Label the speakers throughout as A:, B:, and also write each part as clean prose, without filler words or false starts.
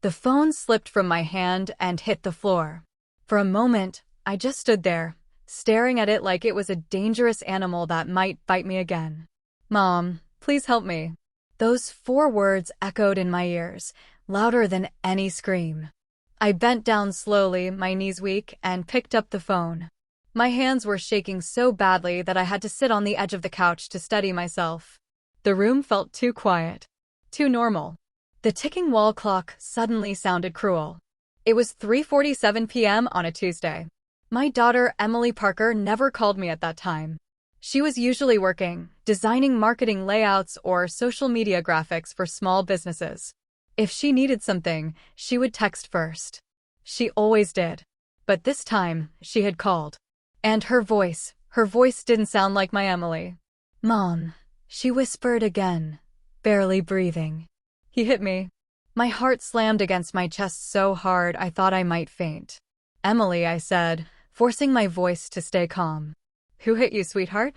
A: The phone slipped from my hand and hit the floor. For a moment, I just stood there, staring at it like it was a dangerous animal that might bite me again. "Mom, please help me." Those 4 words echoed in my ears, louder than any scream. I bent down slowly, my knees weak, and picked up the phone. My hands were shaking so badly that I had to sit on the edge of the couch to steady myself. The room felt too quiet, too normal. The ticking wall clock suddenly sounded cruel. It was 3:47 p.m. on a Tuesday. My daughter, Emily Parker, never called me at that time. She was usually working, designing marketing layouts or social media graphics for small businesses. If she needed something, she would text first. She always did. But this time, she had called. And her voice didn't sound like my Emily. "Mom," she whispered again, barely breathing. He hit me. My heart slammed against my chest so hard I thought I might faint. "Emily," I said, forcing my voice to stay calm. "Who hit you, sweetheart?"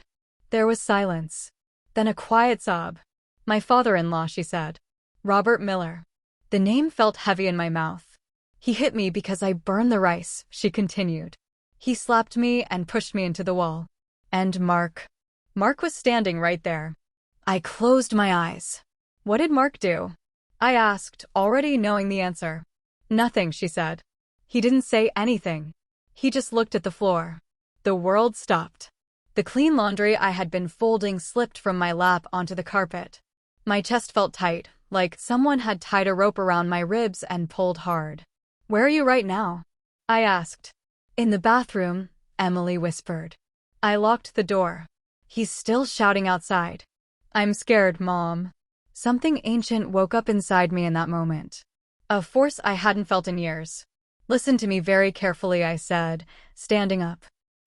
A: There was silence. Then a quiet sob. "My father-in-law," she said. "Robert Miller." The name felt heavy in my mouth. "He hit me because I burned the rice," she continued. "He slapped me and pushed me into the wall. And Mark was standing right there." I closed my eyes. "What did Mark do?" I asked, already knowing the answer. "Nothing," she said. "He didn't say anything. He just looked at the floor." The world stopped. The clean laundry I had been folding slipped from my lap onto the carpet. My chest felt tight, like someone had tied a rope around my ribs and pulled hard. "Where are you right now?" I asked. "In the bathroom," Emily whispered. I locked the door. "He's still shouting outside." "I'm scared, Mom." Something ancient woke up inside me in that moment. A force I hadn't felt in years. "Listen to me very carefully," I said, standing up.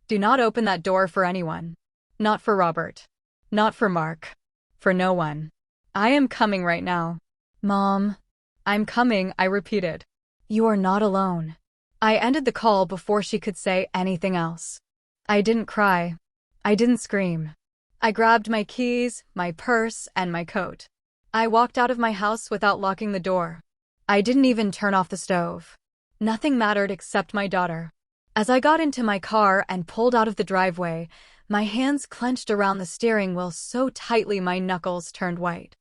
A: "Do not open that door for anyone. Not for Robert. Not for Mark. For no one. I am coming right now." "Mom." "I'm coming," I repeated. "You are not alone." I ended the call before she could say anything else. I didn't cry. I didn't scream. I grabbed my keys, my purse, and my coat. I walked out of my house without locking the door. I didn't even turn off the stove. Nothing mattered except my daughter. As I got into my car and pulled out of the driveway, my hands clenched around the steering wheel so tightly my knuckles turned white.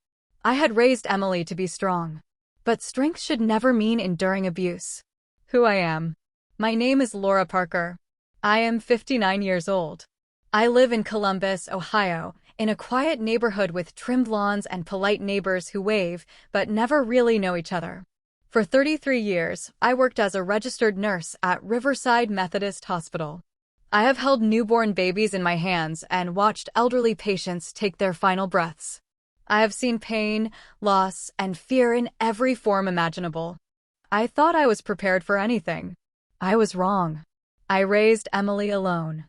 A: I had raised Emily to be strong. But strength should never mean enduring abuse. Who I am. My name is Laura Parker. I am 59 years old. I live in Columbus, Ohio, in a quiet neighborhood with trimmed lawns and polite neighbors who wave, but never really know each other. For 33 years, I worked as a registered nurse at Riverside Methodist Hospital. I have held newborn babies in my hands and watched elderly patients take their final breaths. I have seen pain, loss, and fear in every form imaginable. I thought I was prepared for anything. I was wrong. I raised Emily alone.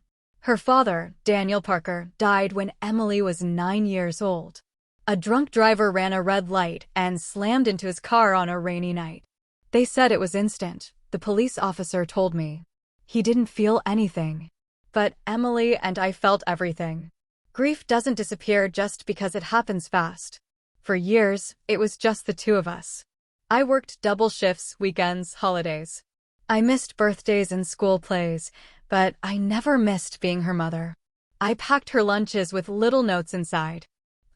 A: Her father, Daniel Parker, died when Emily was 9 years old. A drunk driver ran a red light and slammed into his car on a rainy night. They said it was instant, the police officer told me. He didn't feel anything. But Emily and I felt everything. Grief doesn't disappear just because it happens fast. For years, it was just the two of us. I worked double shifts, weekends, holidays. I missed birthdays and school plays, but I never missed being her mother. I packed her lunches with little notes inside.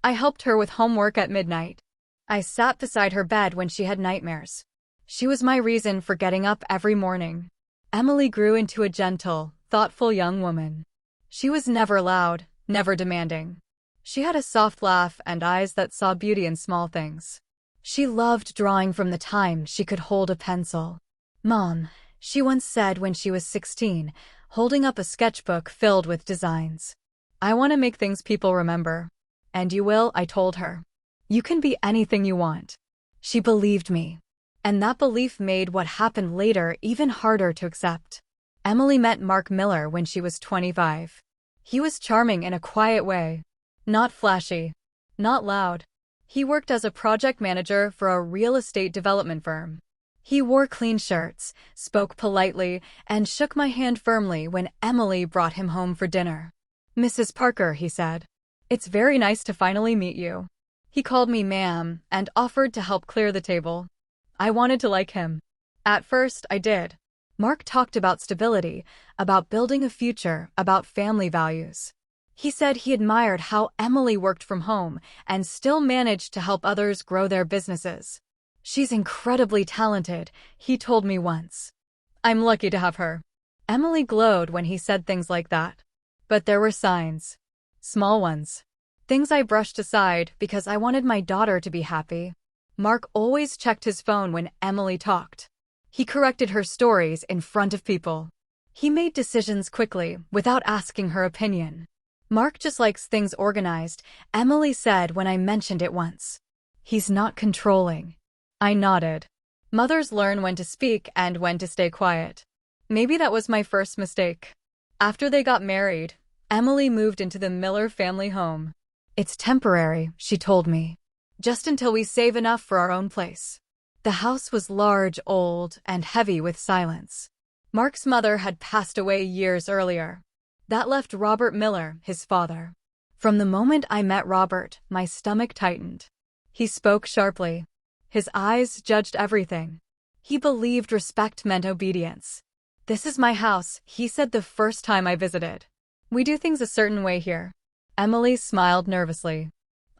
A: I helped her with homework at midnight. I sat beside her bed when she had nightmares. She was my reason for getting up every morning. Emily grew into a gentle, thoughtful young woman. She was never loud, never demanding. She had a soft laugh and eyes that saw beauty in small things. She loved drawing from the time she could hold a pencil. "Mom," she once said when she was 16, holding up a sketchbook filled with designs. "I want to make things people remember." "And you will," I told her. "You can be anything you want." She believed me. And that belief made what happened later even harder to accept. Emily met Mark Miller when she was 25. He was charming in a quiet way. Not flashy. Not loud. He worked as a project manager for a real estate development firm. He wore clean shirts, spoke politely, and shook my hand firmly when Emily brought him home for dinner. "Mrs. Parker," he said. "It's very nice to finally meet you." He called me ma'am and offered to help clear the table. I wanted to like him. At first, I did. Mark talked about stability, about building a future, about family values. He said he admired how Emily worked from home and still managed to help others grow their businesses. She's incredibly talented, he told me once. I'm lucky to have her. Emily glowed when he said things like that. But there were signs. Small ones. Things I brushed aside because I wanted my daughter to be happy. Mark always checked his phone when Emily talked. He corrected her stories in front of people. He made decisions quickly, without asking her opinion. Mark just likes things organized, Emily said when I mentioned it once. He's not controlling. I nodded. Mothers learn when to speak and when to stay quiet. Maybe that was my first mistake. After they got married, Emily moved into the Miller family home. It's temporary, she told me. Just until we save enough for our own place. The house was large, old, and heavy with silence. Mark's mother had passed away years earlier. That left Robert Miller, his father. From the moment I met Robert, my stomach tightened. He spoke sharply. His eyes judged everything. He believed respect meant obedience. This is my house, he said the first time I visited. We do things a certain way here. Emily smiled nervously.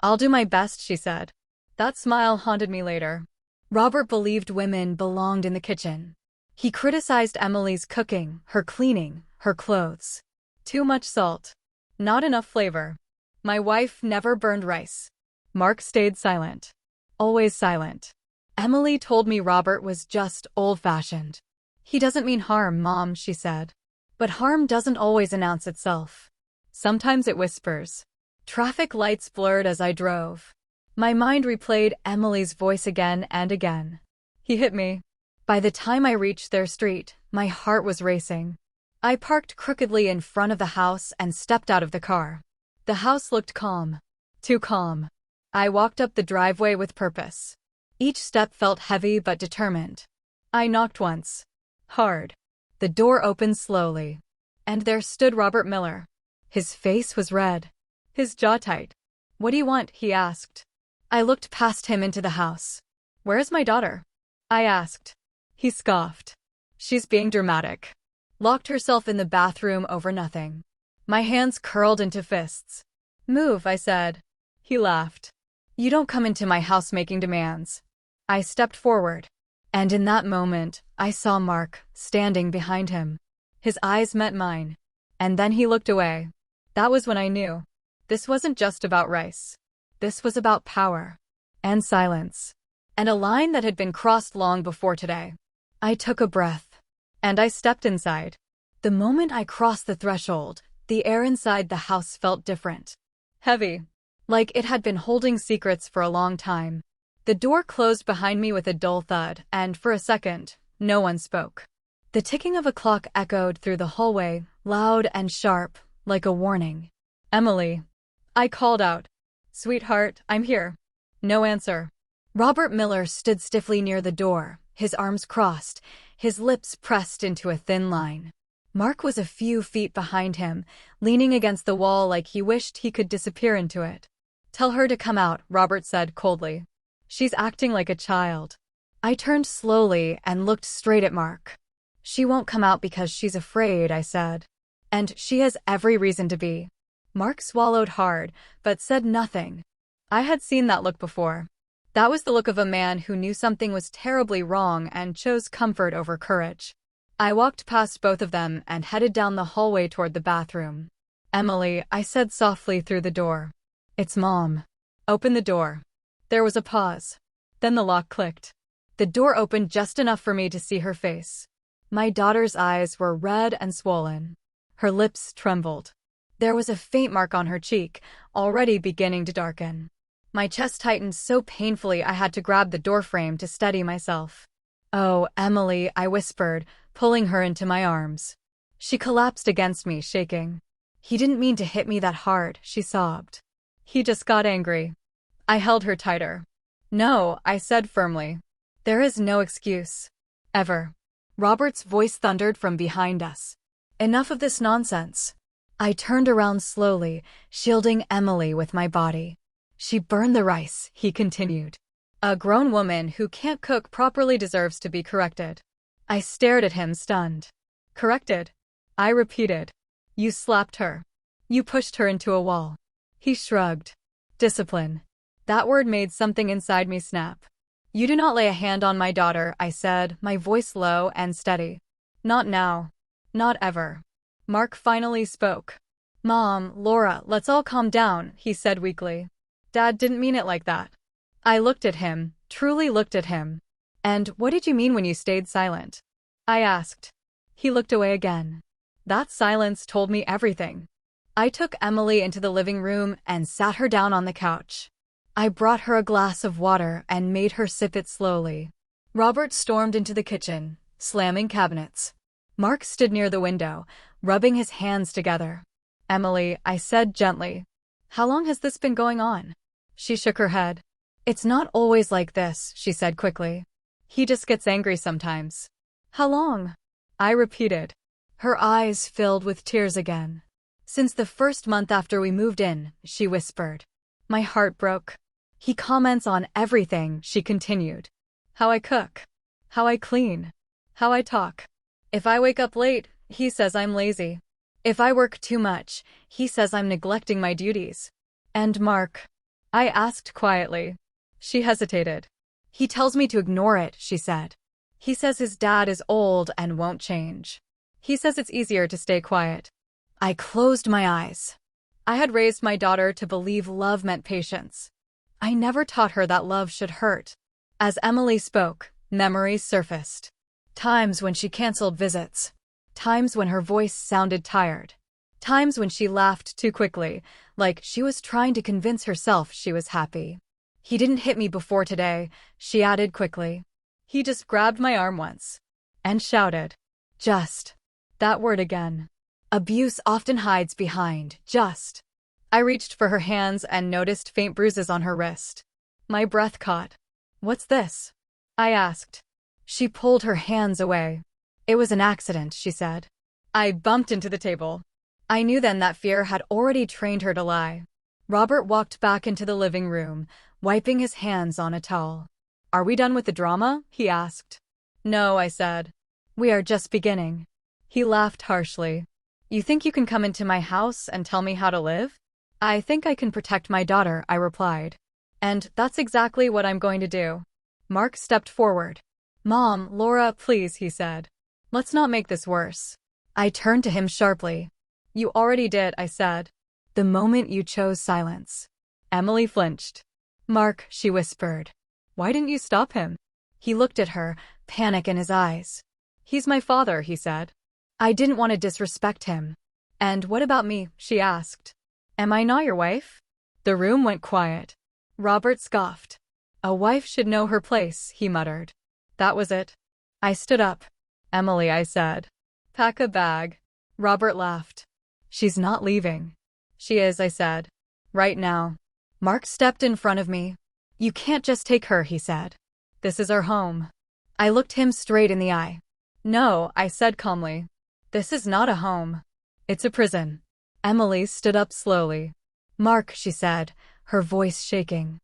A: I'll do my best, she said. That smile haunted me later. Robert believed women belonged in the kitchen. He criticized Emily's cooking, her cleaning, her clothes. Too much salt. Not enough flavor. My wife never burned rice. Mark stayed silent. Always silent. Emily told me Robert was just old-fashioned. He doesn't mean harm, Mom, she said. But harm doesn't always announce itself. Sometimes it whispers. Traffic lights blurred as I drove. My mind replayed Emily's voice again and again. He hit me. By the time I reached their street, my heart was racing. I parked crookedly in front of the house and stepped out of the car. The house looked calm. Too calm. I walked up the driveway with purpose. Each step felt heavy but determined. I knocked once. Hard. The door opened slowly. And there stood Robert Miller. His face was red. His jaw tight. What do you want? He asked. I looked past him into the house. Where is my daughter? I asked. He scoffed. She's being dramatic. Locked herself in the bathroom over nothing. My hands curled into fists. Move, I said. He laughed. You don't come into my house making demands. I stepped forward. And in that moment, I saw Mark, standing behind him. His eyes met mine. And then he looked away. That was when I knew. This wasn't just about rice. This was about power. And silence. And a line that had been crossed long before today. I took a breath. And I stepped inside. The moment I crossed the threshold, the air inside the house felt different. Heavy. Like it had been holding secrets for a long time. The door closed behind me with a dull thud, and for a second, no one spoke. The ticking of a clock echoed through the hallway, loud and sharp, like a warning. Emily. I called out. Sweetheart, I'm here. No answer. Robert Miller stood stiffly near the door, his arms crossed, his lips pressed into a thin line. Mark was a few feet behind him, leaning against the wall like he wished he could disappear into it. Tell her to come out, Robert said coldly. She's acting like a child. I turned slowly and looked straight at Mark. She won't come out because she's afraid, I said. And she has every reason to be. Mark swallowed hard, but said nothing. I had seen that look before. That was the look of a man who knew something was terribly wrong and chose comfort over courage. I walked past both of them and headed down the hallway toward the bathroom. Emily, I said softly through the door. It's Mom. Open the door. There was a pause. Then the lock clicked. The door opened just enough for me to see her face. My daughter's eyes were red and swollen. Her lips trembled. There was a faint mark on her cheek, already beginning to darken. My chest tightened so painfully I had to grab the doorframe to steady myself. Oh, Emily, I whispered, pulling her into my arms. She collapsed against me, shaking. He didn't mean to hit me that hard, she sobbed. He just got angry. I held her tighter. No, I said firmly. There is no excuse. Ever. Robert's voice thundered from behind us. Enough of this nonsense. I turned around slowly, shielding Emily with my body. She burned the rice, he continued. A grown woman who can't cook properly deserves to be corrected. I stared at him, stunned. Corrected? I repeated. You slapped her. You pushed her into a wall. He shrugged. Discipline. That word made something inside me snap. You do not lay a hand on my daughter, I said, my voice low and steady. Not now. Not ever. Mark finally spoke. Mom, Laura, let's all calm down, he said weakly. Dad didn't mean it like that. I looked at him, truly looked at him. And what did you mean when you stayed silent? I asked. He looked away again. That silence told me everything. I took Emily into the living room and sat her down on the couch. I brought her a glass of water and made her sip it slowly. Robert stormed into the kitchen, slamming cabinets. Mark stood near the window, rubbing his hands together. Emily, I said gently. How long has this been going on? She shook her head. It's not always like this, she said quickly. He just gets angry sometimes. How long? I repeated. Her eyes filled with tears again. Since the first month after we moved in, she whispered. My heart broke. He comments on everything, she continued. How I cook. How I clean. How I talk. If I wake up late, he says I'm lazy. If I work too much, he says I'm neglecting my duties. And Mark? I asked quietly. She hesitated. He tells me to ignore it, she said. He says his dad is old and won't change. He says it's easier to stay quiet. I closed my eyes. I had raised my daughter to believe love meant patience. I never taught her that love should hurt. As Emily spoke, memories surfaced. Times when she canceled visits. Times when her voice sounded tired. Times when she laughed too quickly, like she was trying to convince herself she was happy. He didn't hit me before today, she added quickly. He just grabbed my arm once. And shouted. Just. That word again. Abuse often hides behind, just. I reached for her hands and noticed faint bruises on her wrist. My breath caught. What's this? I asked. She pulled her hands away. It was an accident, she said. I bumped into the table. I knew then that fear had already trained her to lie. Robert walked back into the living room, wiping his hands on a towel. Are we done with the drama? He asked. No, I said. We are just beginning. He laughed harshly. You think you can come into my house and tell me how to live? I think I can protect my daughter, I replied. And that's exactly what I'm going to do. Mark stepped forward. Mom, Laura, please, he said. Let's not make this worse. I turned to him sharply. You already did, I said. The moment you chose silence. Emily flinched. Mark, she whispered. Why didn't you stop him? He looked at her, panic in his eyes. He's my father, he said. I didn't want to disrespect him. And what about me? She asked. Am I not your wife? The room went quiet. Robert scoffed. A wife should know her place, he muttered. That was it. I stood up. Emily, I said. Pack a bag. Robert laughed. She's not leaving. She is, I said. Right now. Mark stepped in front of me. You can't just take her, he said. This is our home. I looked him straight in the eye. No, I said calmly. This is not a home. It's a prison. Emily stood up slowly. Mark, she said, her voice shaking.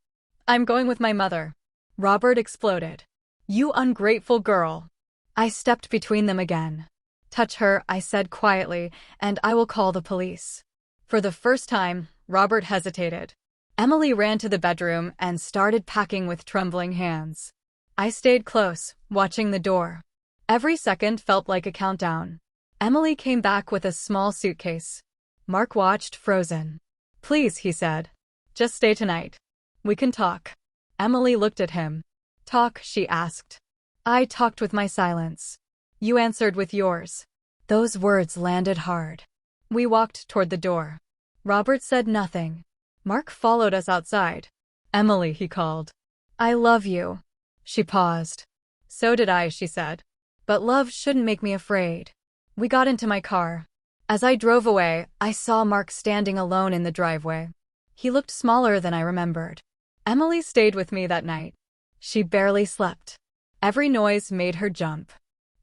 A: I'm going with my mother. Robert exploded. You ungrateful girl. I stepped between them again. Touch her, I said quietly, and I will call the police. For the first time, Robert hesitated. Emily ran to the bedroom and started packing with trembling hands. I stayed close, watching the door. Every second felt like a countdown. Emily came back with a small suitcase. Mark watched, frozen. Please, he said. Just stay tonight. We can talk. Emily looked at him. Talk, she asked. I talked with my silence. You answered with yours. Those words landed hard. We walked toward the door. Robert said nothing. Mark followed us outside. Emily, he called. I love you. She paused. So did I, she said. But love shouldn't make me afraid. We got into my car. As I drove away, I saw Mark standing alone in the driveway. He looked smaller than I remembered. Emily stayed with me that night. She barely slept. Every noise made her jump.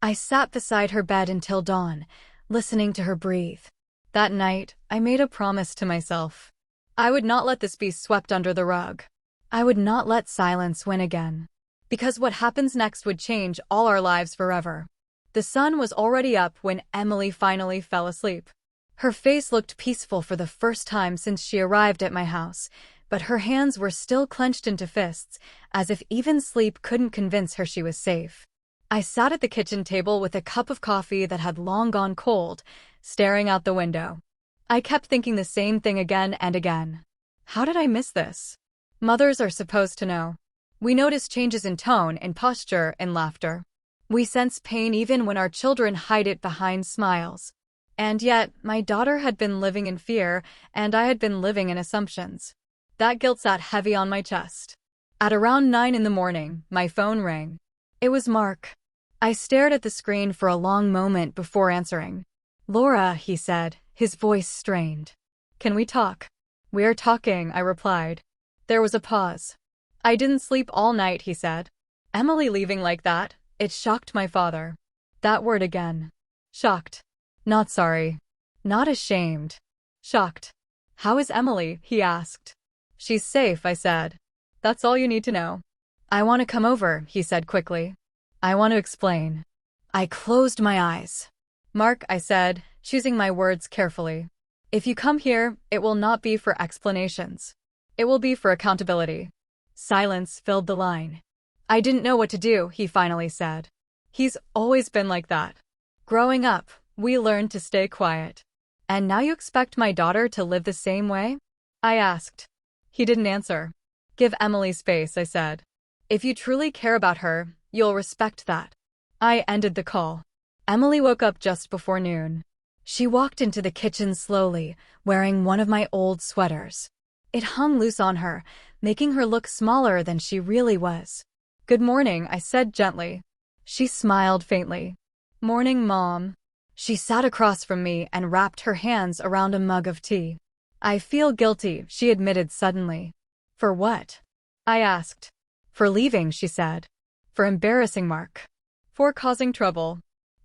A: I sat beside her bed until dawn, listening to her breathe. That night, I made a promise to myself. I would not let this be swept under the rug. I would not let silence win again. Because what happens next would change all our lives forever. The sun was already up when Emily finally fell asleep. Her face looked peaceful for the first time since she arrived at my house, but her hands were still clenched into fists, as if even sleep couldn't convince her she was safe. I sat at the kitchen table with a cup of coffee that had long gone cold, staring out the window. I kept thinking the same thing again and again. How did I miss this? Mothers are supposed to know. We notice changes in tone, in posture, in laughter. We sense pain even when our children hide it behind smiles. And yet, my daughter had been living in fear, and I had been living in assumptions. That guilt sat heavy on my chest. At around 9 in the morning, my phone rang. It was Mark. I stared at the screen for a long moment before answering. "Laura," he said, his voice strained. "Can we talk?" "We are talking," I replied. There was a pause. "I didn't sleep all night," he said. Emily leaving like that, it shocked my father. That word again. Shocked. Not sorry. Not ashamed. Shocked. "How is Emily?" he asked. "She's safe," I said. "That's all you need to know." "I want to come over," he said quickly. "I want to explain." I closed my eyes. "Mark," I said, choosing my words carefully. "If you come here, it will not be for explanations. It will be for accountability." Silence filled the line. "I didn't know what to do," he finally said. He's always been like that. Growing up, we learned to stay quiet. "And now you expect my daughter to live the same way?" I asked. He didn't answer. "Give Emily space," I said. "If you truly care about her, you'll respect that." I ended the call. Emily woke up just before noon. She walked into the kitchen slowly, wearing one of my old sweaters. It hung loose on her, making her look smaller than she really was. "Good morning," I said gently. She smiled faintly. "Morning, Mom." She sat across from me and wrapped her hands around a mug of tea. "I feel guilty," she admitted suddenly. "For what?" I asked. "For leaving," she said. "For embarrassing Mark. For causing trouble."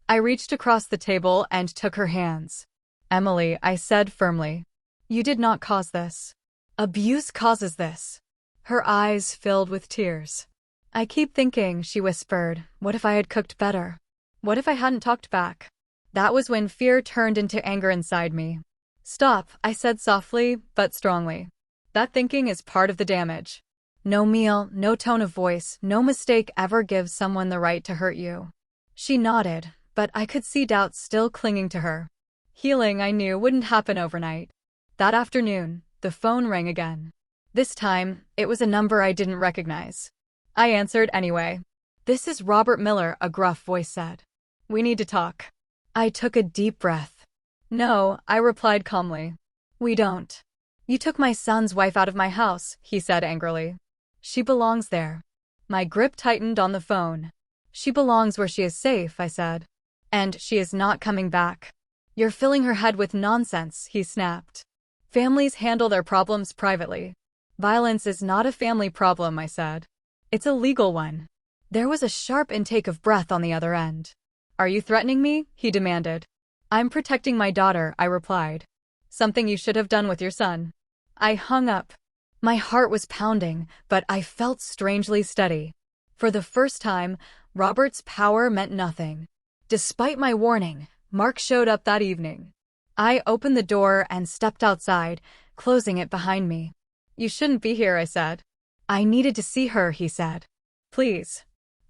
A: I reached across the table and took her hands. "Emily," I said firmly. "You did not cause this. Abuse causes this." Her eyes filled with tears. "I keep thinking," she whispered, "what if I had cooked better? What if I hadn't talked back?" That was when fear turned into anger inside me. "Stop," I said softly, but strongly. "That thinking is part of the damage. No meal, no tone of voice, no mistake ever gives someone the right to hurt you." She nodded, but I could see doubt still clinging to her. Healing, I knew, wouldn't happen overnight. That afternoon, the phone rang again. This time, it was a number I didn't recognize. I answered anyway. "This is Robert Miller," a gruff voice said. "We need to talk." I took a deep breath. "No," I replied calmly. "We don't. You took my son's wife out of my house," he said angrily. "She belongs there." My grip tightened on the phone. "She belongs where she is safe," I said. "And she is not coming back." "You're filling her head with nonsense," he snapped. "Families handle their problems privately. Violence is not a family problem," I said. "It's a legal one." There was a sharp intake of breath on the other end. "Are you threatening me?" he demanded. "I'm protecting my daughter," I replied. "Something you should have done with your son." I hung up. My heart was pounding, but I felt strangely steady. For the first time, Robert's power meant nothing. Despite my warning, Mark showed up that evening. I opened the door and stepped outside, closing it behind me. "You shouldn't be here," I said. "I needed to see her," he said. "Please."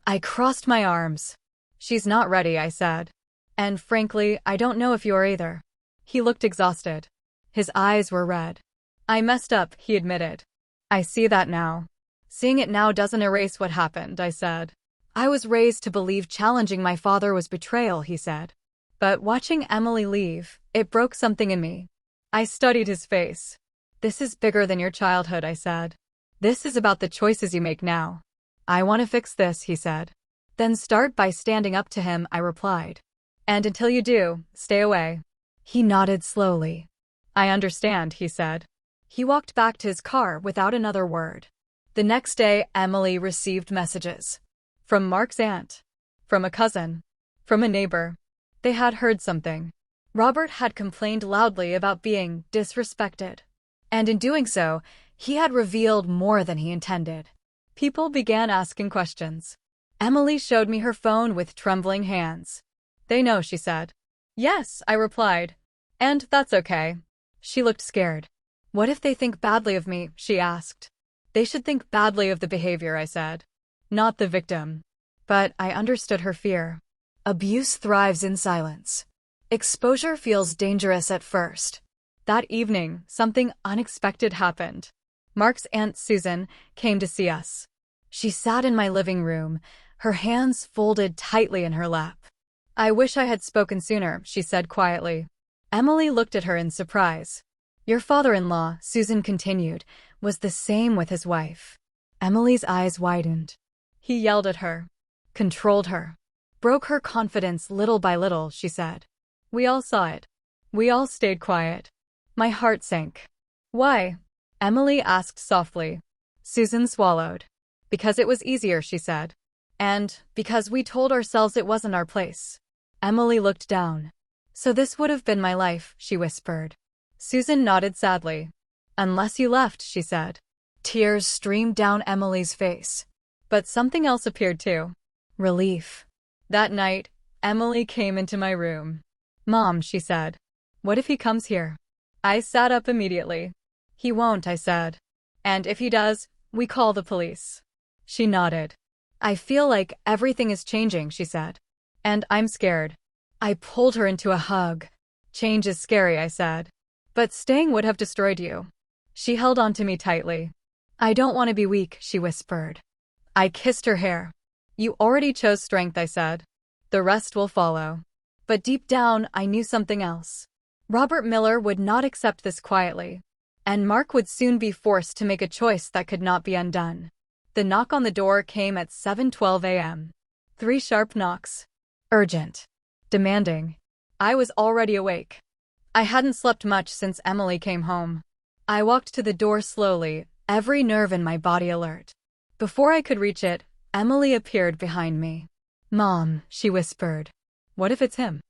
A: I crossed my arms. "She's not ready," I said. "And frankly, I don't know if you're either." He looked exhausted. His eyes were red. "I messed up," he admitted. "I see that now." "Seeing it now doesn't erase what happened," I said. "I was raised to believe challenging my father was betrayal," he said. "But watching Emily leave, it broke something in me." I studied his face. "This is bigger than your childhood," I said. "This is about the choices you make now." "I want to fix this," he said. "Then start by standing up to him," I replied. "And until you do, stay away." He nodded slowly. "I understand," he said. He walked back to his car without another word. The next day, Emily received messages. From Mark's aunt. From a cousin. From a neighbor. They had heard something. Robert had complained loudly about being disrespected. And in doing so, He had revealed more than he intended. People began asking questions. Emily showed me her phone with trembling hands. "They know," she said. "Yes," I replied. "And that's okay." She looked scared. "What if they think badly of me?" she asked. "They should think badly of the behavior," I said. "Not the victim." But I understood her fear. Abuse thrives in silence. Exposure feels dangerous at first. That evening, something unexpected happened. Mark's Aunt Susan came to see us. She sat in my living room, her hands folded tightly in her lap. "I wish I had spoken sooner," she said quietly. Emily looked at her in surprise. "Your father-in-law," Susan continued, "was the same with his wife." Emily's eyes widened. "He yelled at her, controlled her, broke her confidence little by little," she said. "We all saw it. We all stayed quiet." My heart sank. "Why?" Emily asked softly. Susan swallowed. "Because it was easier," she said. "And because we told ourselves it wasn't our place." Emily looked down. "So this would have been my life," she whispered. Susan nodded sadly. "Unless you left," she said. Tears streamed down Emily's face. But something else appeared too. Relief. That night, Emily came into my room. "Mom," she said, "what if he comes here?" I sat up immediately. "He won't," I said. "And if he does, we call the police." She nodded. "I feel like everything is changing," she said. "And I'm scared." I pulled her into a hug. "Change is scary," I said. "But staying would have destroyed you." She held on to me tightly. "I don't want to be weak," she whispered. I kissed her hair. "You already chose strength," I said. "The rest will follow." But deep down, I knew something else. Robert Miller would not accept this quietly. And Mark would soon be forced to make a choice that could not be undone. The knock on the door came at 7:12 a.m. 3 sharp knocks. Urgent. Demanding. I was already awake. I hadn't slept much since Emily came home. I walked to the door slowly, every nerve in my body alert. Before I could reach it, Emily appeared behind me. "Mom," she whispered. "What if it's him?"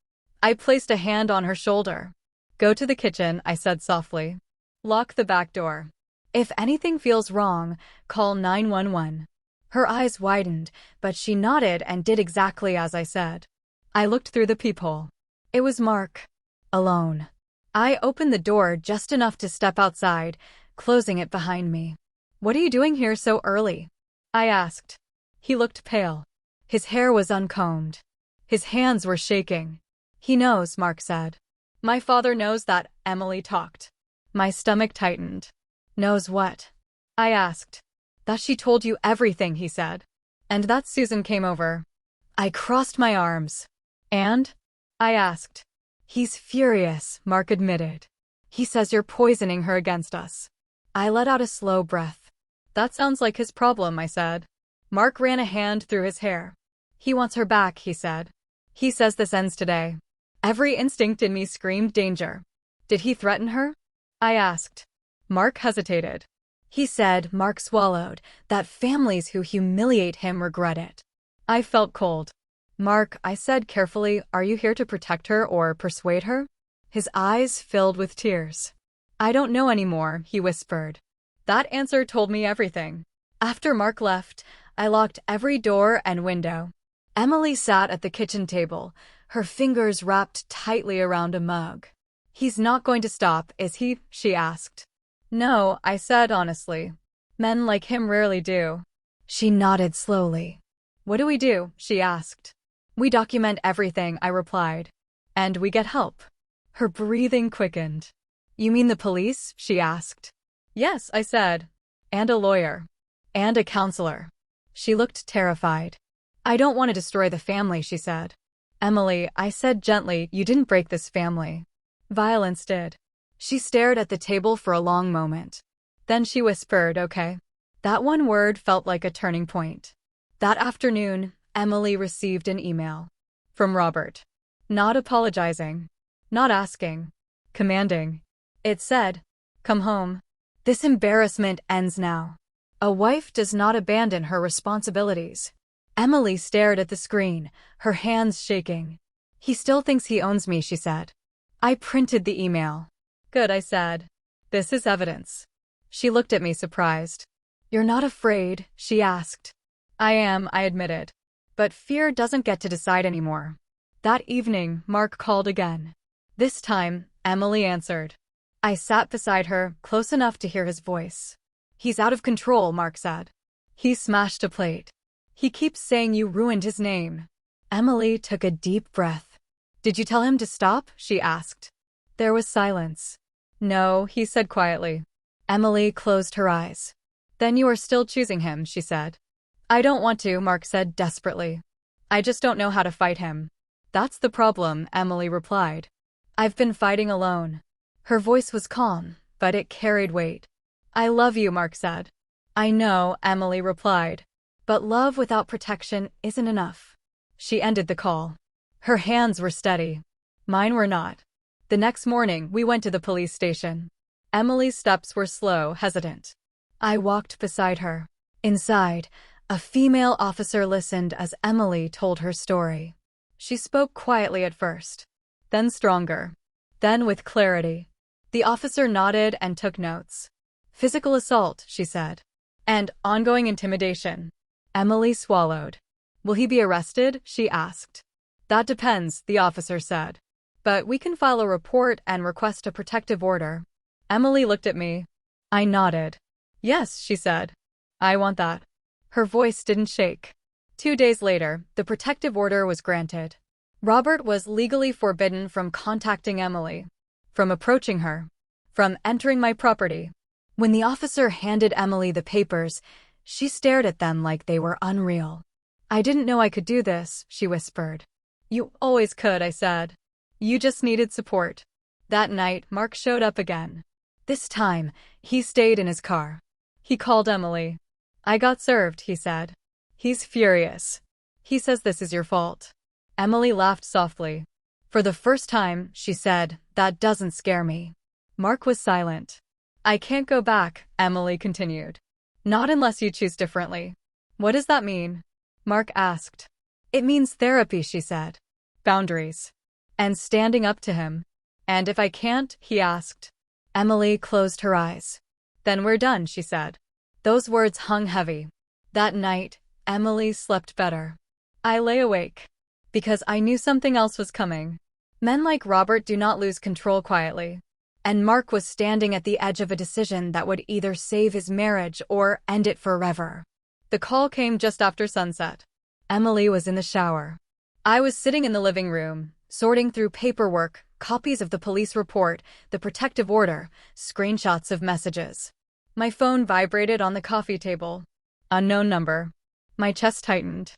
A: I placed a hand on her shoulder. "Go to the kitchen," I said softly. "Lock the back door. If anything feels wrong, call 911. Her eyes widened, but she nodded and did exactly as I said. I looked through the peephole. It was Mark. Alone. I opened the door just enough to step outside, closing it behind me. "What are you doing here so early?" I asked. He looked pale. His hair was uncombed. His hands were shaking. "He knows," Mark said. "My father knows that," Emily talked. My stomach tightened. "Knows what?" I asked. "That she told you everything," he said. "And that Susan came over." I crossed my arms. "And?" I asked. "He's furious," Mark admitted. "He says you're poisoning her against us." I let out a slow breath. "That sounds like his problem," I said. Mark ran a hand through his hair. "He wants her back," he said. "He says this ends today." Every instinct in me screamed danger. "Did he threaten her?" I asked. Mark hesitated. He said, Mark swallowed, that families who humiliate him regret it. I felt cold. "Mark," I said carefully, "are you here to protect her or persuade her?" His eyes filled with tears. "I don't know anymore," he whispered. That answer told me everything. After Mark left, I locked every door and window. Emily sat at the kitchen table, her fingers wrapped tightly around a mug. "He's not going to stop, is he?" she asked. "No," I said honestly. "Men like him rarely do." She nodded slowly. "What do we do?" she asked. "We document everything," I replied. "And we get help." Her breathing quickened. "You mean the police?" she asked. "Yes," I said. "And a lawyer. And a counselor." She looked terrified. "I don't want to destroy the family," she said. "Emily," I said gently, "you didn't break this family. Violence did." She stared at the table for a long moment. Then she whispered, "Okay." That one word felt like a turning point. That afternoon, Emily received an email. From Robert. Not apologizing. Not asking. Commanding. It said, "Come home. This embarrassment ends now." A wife does not abandon her responsibilities. Emily stared at the screen, her hands shaking. "He still thinks he owns me," she said. I printed the email. "Good," I said. "This is evidence." She looked at me surprised. "You're not afraid?" she asked. "I am," I admitted. "But fear doesn't get to decide anymore." That evening, Mark called again. This time, Emily answered. I sat beside her, close enough to hear his voice. "He's out of control," Mark said. He smashed a plate. "He keeps saying you ruined his name." Emily took a deep breath. "Did you tell him to stop?" she asked. There was silence. "No," he said quietly. Emily closed her eyes. "Then you are still choosing him," she said. "I don't want to," Mark said desperately. "I just don't know how to fight him." "That's the problem," Emily replied. "I've been fighting alone." Her voice was calm, but it carried weight. "I love you," Mark said. "I know," Emily replied. "But love without protection isn't enough." She ended the call. Her hands were steady. Mine were not. The next morning, we went to the police station. Emily's steps were slow, hesitant. I walked beside her. Inside, a female officer listened as Emily told her story. She spoke quietly at first, then stronger, then with clarity. The officer nodded and took notes. "Physical assault," she said. "And ongoing intimidation." Emily swallowed. "Will he be arrested?" she asked. "That depends," the officer said. "But we can file a report and request a protective order." Emily looked at me. I nodded. "Yes," she said. "I want that." Her voice didn't shake. 2 days later, the protective order was granted. Robert was legally forbidden from contacting Emily, from approaching her, from entering my property. When the officer handed Emily the papers, she stared at them like they were unreal. "I didn't know I could do this," she whispered. "You always could," I said. "You just needed support." That night, Mark showed up again. This time, he stayed in his car. He called Emily. "I got served," he said. "He's furious. He says this is your fault." Emily laughed softly. "For the first time," she said, "that doesn't scare me." Mark was silent. "I can't go back," Emily continued. "Not unless you choose differently." "What does that mean?" Mark asked. "It means therapy," she said. "Boundaries. And standing up to him." "And if I can't?" he asked. Emily closed her eyes. "Then we're done," she said. Those words hung heavy. That night, Emily slept better. I lay awake. Because I knew something else was coming. Men like Robert do not lose control quietly. And Mark was standing at the edge of a decision that would either save his marriage or end it forever. The call came just after sunset. Emily was in the shower. I was sitting in the living room, sorting through paperwork, copies of the police report, the protective order, screenshots of messages. My phone vibrated on the coffee table. Unknown number. My chest tightened.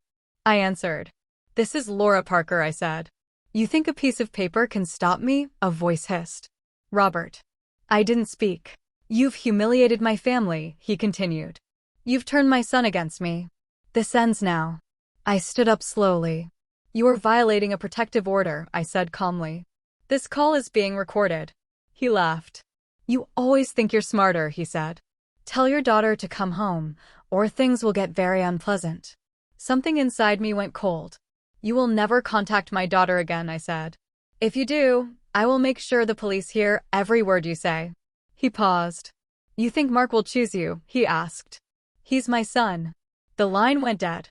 A: I answered. "This is Laura Parker," I said. "You think a piece of paper can stop me?" A voice hissed. "Robert." I didn't speak. "You've humiliated my family," he continued. "You've turned my son against me. This ends now." I stood up slowly. "You are violating a protective order," I said calmly. "This call is being recorded." He laughed. "You always think you're smarter," he said. "Tell your daughter to come home, or things will get very unpleasant." Something inside me went cold. "You will never contact my daughter again," I said. "If you do, I will make sure the police hear every word you say." He paused. "You think Mark will choose you?" he asked. "He's my son." The line went dead.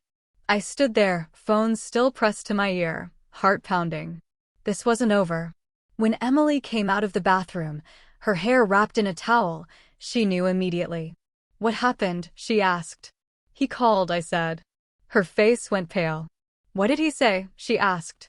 A: I stood there, phone still pressed to my ear, heart pounding. This wasn't over. When Emily came out of the bathroom, her hair wrapped in a towel, she knew immediately. "What happened?" she asked. "He called," I said. Her face went pale. "What did he say?" she asked.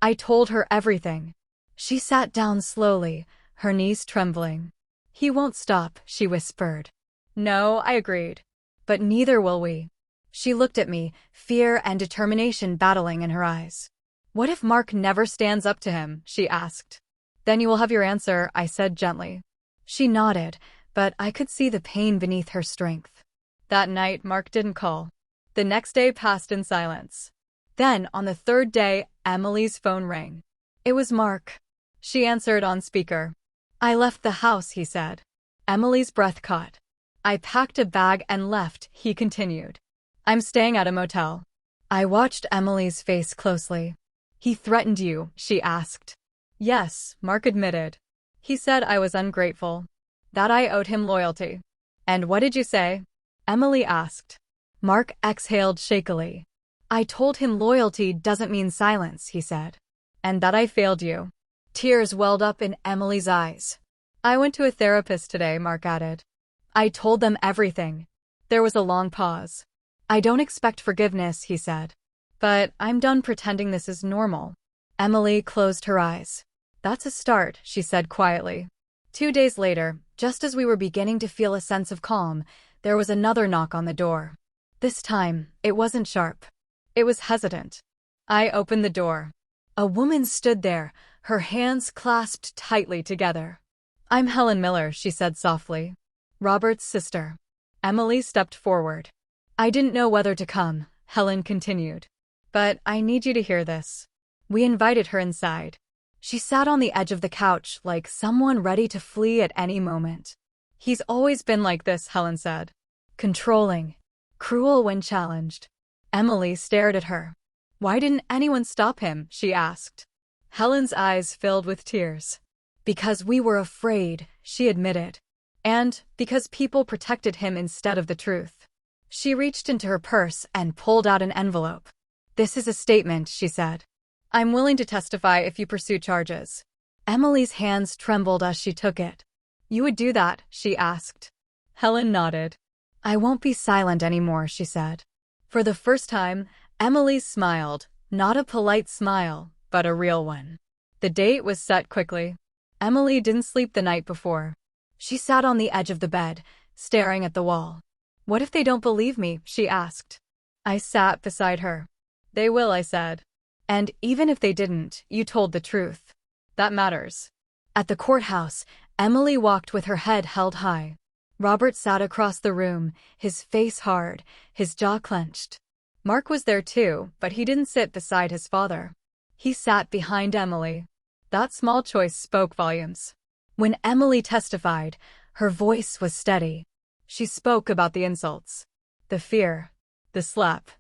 A: I told her everything. She sat down slowly, her knees trembling. "He won't stop," she whispered. "No," I agreed. "But neither will we." She looked at me, fear and determination battling in her eyes. "What if Mark never stands up to him?" she asked. "Then you will have your answer," I said gently. She nodded, but I could see the pain beneath her strength. That night, Mark didn't call. The next day passed in silence. Then, on the third day, Emily's phone rang. It was Mark. She answered on speaker. "I left the house," he said. Emily's breath caught. "I packed a bag and left," he continued. "I'm staying at a motel." I watched Emily's face closely. "He threatened you?" she asked. "Yes," Mark admitted. "He said I was ungrateful. That I owed him loyalty." And what did you say? Emily asked. Mark exhaled shakily. I told him loyalty doesn't mean silence, he said. And that I failed you. Tears welled up in Emily's eyes. I went to a therapist today, Mark added. I told them everything. There was a long pause. I don't expect forgiveness, he said. But I'm done pretending this is normal. Emily closed her eyes. That's a start, she said quietly. 2 days later, just as we were beginning to feel a sense of calm, there was another knock on the door. This time, it wasn't sharp. It was hesitant. I opened the door. A woman stood there, her hands clasped tightly together. I'm Helen Miller, she said softly. Robert's sister. Emily stepped forward. I didn't know whether to come, Helen continued. But I need you to hear this. We invited her inside. She sat on the edge of the couch like someone ready to flee at any moment. He's always been like this, Helen said. Controlling. Cruel when challenged. Emily stared at her. Why didn't anyone stop him? She asked. Helen's eyes filled with tears. Because we were afraid, she admitted. And because people protected him instead of the truth. She reached into her purse and pulled out an envelope. This is a statement, she said. I'm willing to testify if you pursue charges. Emily's hands trembled as she took it. You would do that, she asked. Helen nodded. I won't be silent anymore, she said. For the first time, Emily smiled, not a polite smile, but a real one. The date was set quickly. Emily didn't sleep the night before. She sat on the edge of the bed, staring at the wall. What if they don't believe me? She asked. I sat beside her. They will, I said. And even if they didn't, you told the truth. That matters. At the courthouse, Emily walked with her head held high. Robert sat across the room, his face hard, his jaw clenched. Mark was there too, but he didn't sit beside his father. He sat behind Emily. That small choice spoke volumes. When Emily testified, her voice was steady. She spoke about the insults, the fear, the slap,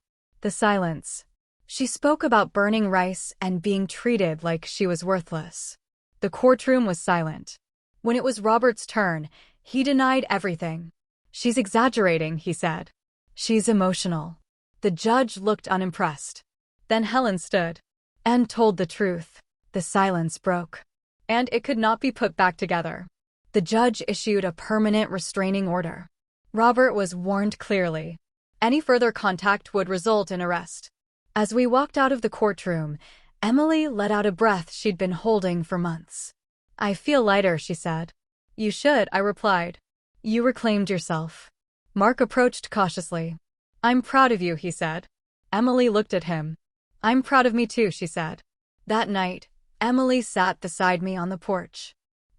A: the silence. She spoke about burning rice and being treated like she was worthless. The courtroom was silent. When it was Robert's turn, he denied everything. She's exaggerating, he said. She's emotional. The judge looked unimpressed. Then Helen stood and told the truth. The silence broke. And it could not be put back together. The judge issued a permanent restraining order. Robert was warned clearly. Any further contact would result in arrest. As we walked out of the courtroom, Emily let out a breath she'd been holding for months. I feel lighter, she said. You should, I replied. You reclaimed yourself. Mark approached cautiously. I'm proud of you, he said. Emily looked at him. I'm proud of me too, she said. That night, Emily sat beside me on the porch.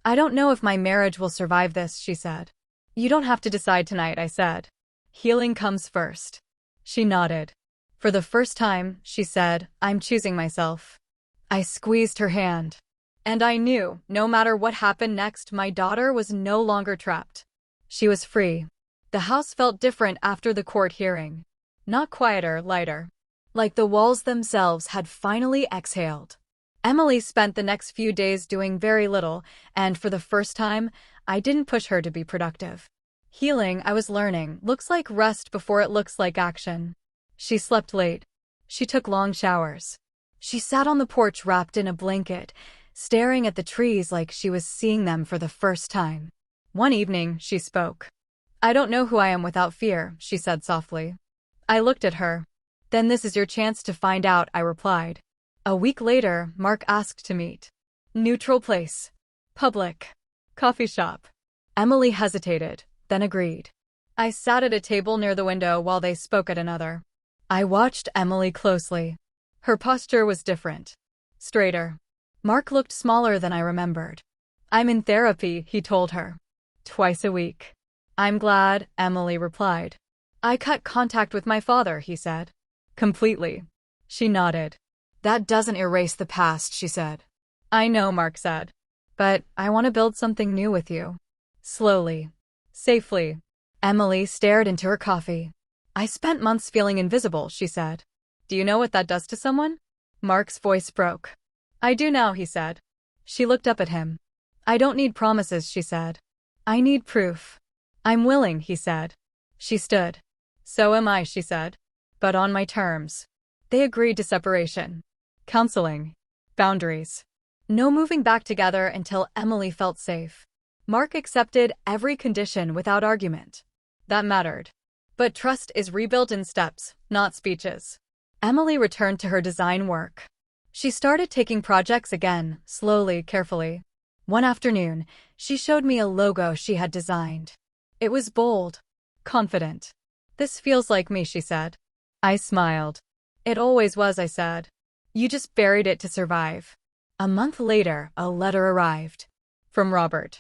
A: I don't know if my marriage will survive this, she said. You don't have to decide tonight, I said. Healing comes first. She nodded. For the first time, she said, I'm choosing myself. I squeezed her hand. And I knew, no matter what happened next, my daughter was no longer trapped. She was free. The house felt different after the court hearing. Not quieter, lighter. Like the walls themselves had finally exhaled. Emily spent the next few days doing very little, and for the first time, I didn't push her to be productive. Healing, I was learning, looks like rest before it looks like action. She slept late. She took long showers. She sat on the porch wrapped in a blanket, staring at the trees like she was seeing them for the first time. One evening, she spoke. I don't know who I am without fear, she said softly. I looked at her. Then this is your chance to find out, I replied. A week later, Mark asked to meet. Neutral place. Public. Coffee shop. Emily hesitated, then agreed. I sat at a table near the window while they spoke at another. I watched Emily closely. Her posture was different. Straighter. Mark looked smaller than I remembered. I'm in therapy, he told her. Twice a week. I'm glad, Emily replied. I cut contact with my father, he said. Completely. She nodded. That doesn't erase the past, she said. I know, Mark said. But I want to build something new with you. Slowly. Safely. Emily stared into her coffee. I spent months feeling invisible, she said. Do you know what that does to someone? Mark's voice broke. I do now, he said. She looked up at him. I don't need promises, she said. I need proof. I'm willing, he said. She stood. So am I, she said. But on my terms. They agreed to separation. Counseling. Boundaries. No moving back together until Emily felt safe. Mark accepted every condition without argument. That mattered. But trust is rebuilt in steps, not speeches. Emily returned to her design work. She started taking projects again, slowly, carefully. One afternoon, she showed me a logo she had designed. It was bold, confident. This feels like me, she said. I smiled. It always was, I said. You just buried it to survive. A month later, a letter arrived. From Robert.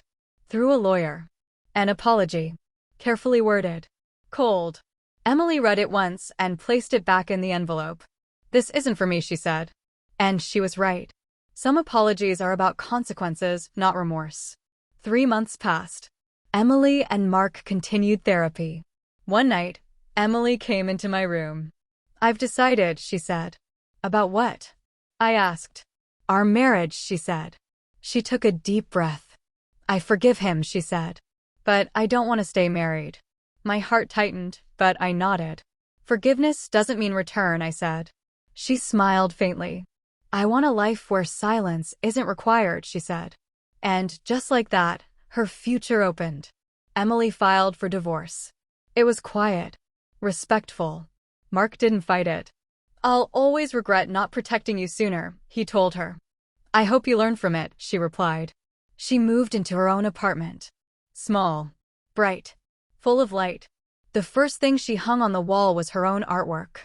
A: Through a lawyer. An apology. Carefully worded. Cold. Emily read it once and placed it back in the envelope. This isn't for me, she said. And she was right. Some apologies are about consequences, not remorse. 3 months passed. Emily and Mark continued therapy. One night, Emily came into my room. I've decided, she said. About what? I asked. Our marriage, she said. She took a deep breath. I forgive him, she said. But I don't want to stay married. My heart tightened, but I nodded. Forgiveness doesn't mean return, I said. She smiled faintly. I want a life where silence isn't required, she said. And just like that, her future opened. Emily filed for divorce. It was quiet, respectful. Mark didn't fight it. I'll always regret not protecting you sooner, he told her. I hope you learn from it, she replied. She moved into her own apartment. Small, bright, full of light. The first thing she hung on the wall was her own artwork.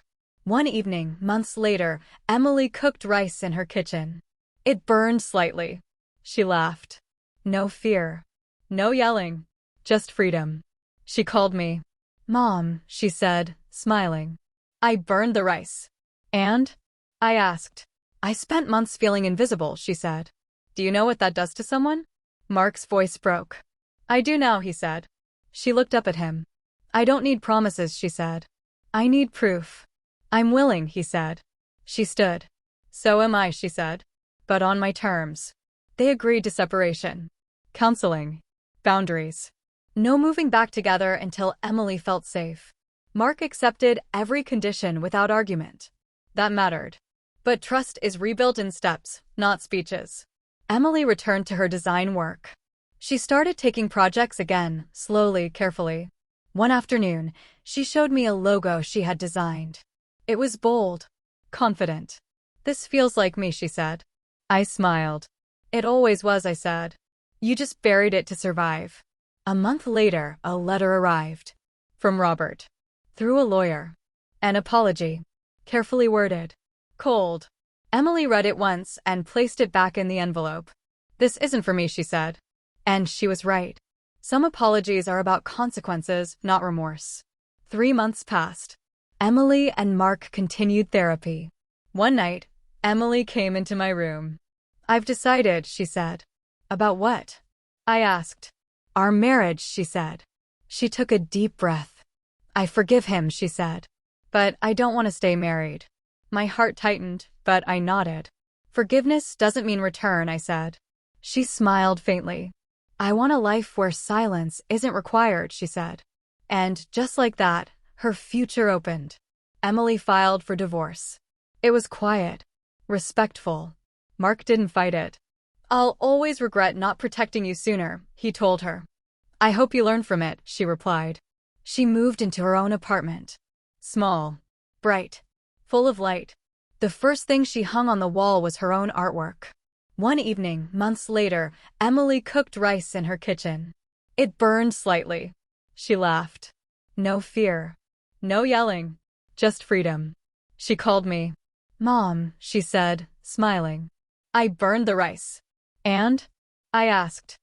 A: One evening, months later, Emily cooked rice in her kitchen. It burned slightly. She laughed. No fear. No yelling. Just freedom. She called me. Mom, she said, smiling. I burned the rice. And? I asked. I spent months feeling invisible, she said. Do you know what that does to someone? Mark's voice broke. I do now, he said. She looked up at him. I don't need promises, she said. I need proof. I'm willing, he said. She stood. So am I, she said. But on my terms. They agreed to separation. Counseling. Boundaries. No moving back together until Emily felt safe. Mark accepted every condition without argument. That mattered. But trust is rebuilt in steps, not speeches. Emily returned to her design work. She started taking projects again, slowly, carefully. One afternoon, she showed me a logo she had designed. It was bold, confident. This feels like me, she said. I smiled. It always was, I said. You just buried it to survive. A month later, a letter arrived. From Robert. Through a lawyer. An apology. Carefully worded. Cold. Emily read it once and placed it back in the envelope. This isn't for me, she said. And she was right. Some apologies are about consequences, not remorse. 3 months passed. Emily and Mark continued therapy. One night, Emily came into my room. I've decided, she said. About what? I asked. Our marriage, she said. She took a deep breath. I forgive him, she said. But I don't want to stay married. My heart tightened, but I nodded. Forgiveness doesn't mean return, I said. She smiled faintly. I want a life where silence isn't required, she said. And just like that, her future opened. Emily filed for divorce. It was quiet, respectful. Mark didn't fight it. I'll always regret not protecting you sooner, he told her. I hope you learn from it, she replied. She moved into her own apartment. Small, bright, full of light. The first thing she hung on the wall was her own artwork. One evening, months later, Emily cooked rice in her kitchen. It burned slightly. She laughed. No fear. No yelling. Just freedom. She called me. Mom, she said, smiling. I burned the rice. And? I asked.